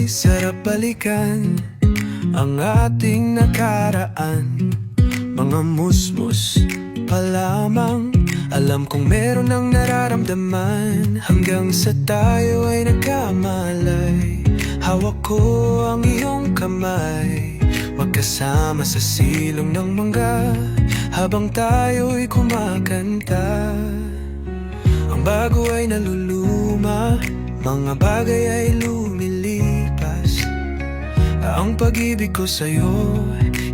sarap balikan ang ating nakaraan. Mga musmus pa lamang, alam kong meron ng nararamdaman. Hanggang sa tayo ay nagkamalay, hawak ko ang iyong kamay, magkasama sa silong ng mangga, habang tayo'y kumakanta. Ang bago ay naluluma, mga bagay ay lumilipas. Ang pag-ibig ko sa'yo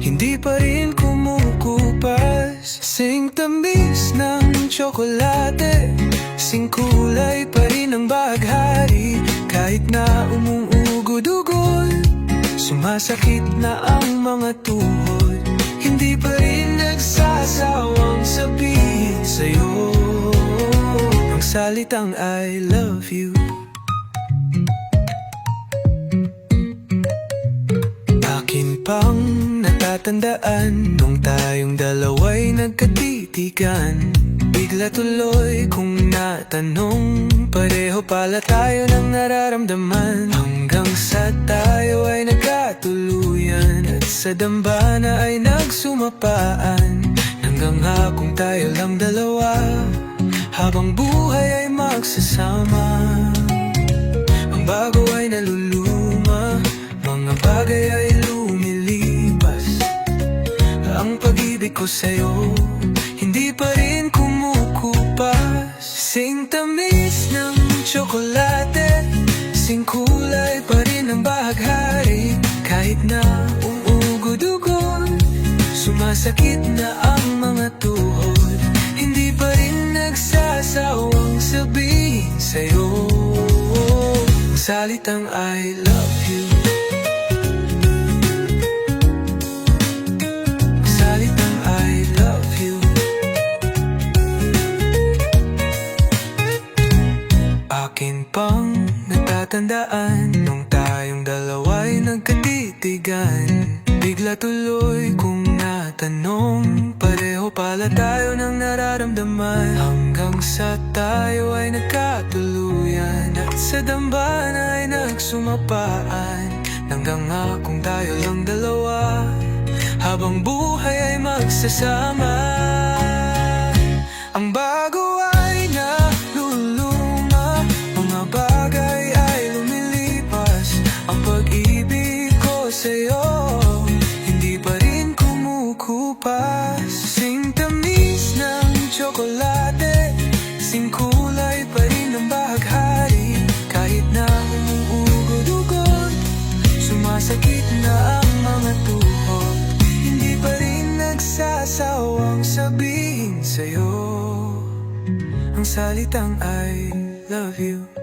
hindi pa rin kumukupas. Sing tamis ng tsokolate, sing kulay pa rin ang baghari. Kahit na umuugod-ugod, sumasakit na ang mga tuhod, hindi pa rin nagsasawang sabihin sa'yo ang salitang I love you. Akin pang natatandaan nung tayong dalawa'y nagkatitigan. Bigla tuloy kung natanong, pareho pala tayo ng nararamdaman. Hanggang sa tayo ay nagkatuluyan, at sa dambana ay nagsumapaan. Hanggang kung tayo lang dalawa, habang buhay ay magsasama. Ang bago ay naluluma, mga bagay ay lumilipas. Ang pag-ibig ko sa'yo hindi pa rin kumukupas. Sing tamis ng tsokolate, sing kulay pa rin ang baghari. Kahit na umuugod-ugod, sumasakit na ang mga tuhod, hindi pa rin nagsasawang sabihin sa'yo ang salitang I love you. Akin pang natatandaan nung tayong dalawa'y nagkatitigan. Bigla tuloy kung natanong, pareho pala tayo ng nararamdaman. Hanggang sa tayo ay nagkatuluyan, at sa dambana ay nagsumapaan. Hanggang kung tayo lang dalawa, habang buhay ay magsasama. Ang bago ay naluluma, mga bagay ay lumilipas. Ang pag-ibig ko sa'yo hindi pa rin kumukupas. Sing tamis ng tsokolate, sing kulay pa rin ang baghari. Kahit na umuugod-ugod, sumasakit na ang mga tuhod, hindi pa rin nagsasawang sabihin sa'yo ang salitang I love you.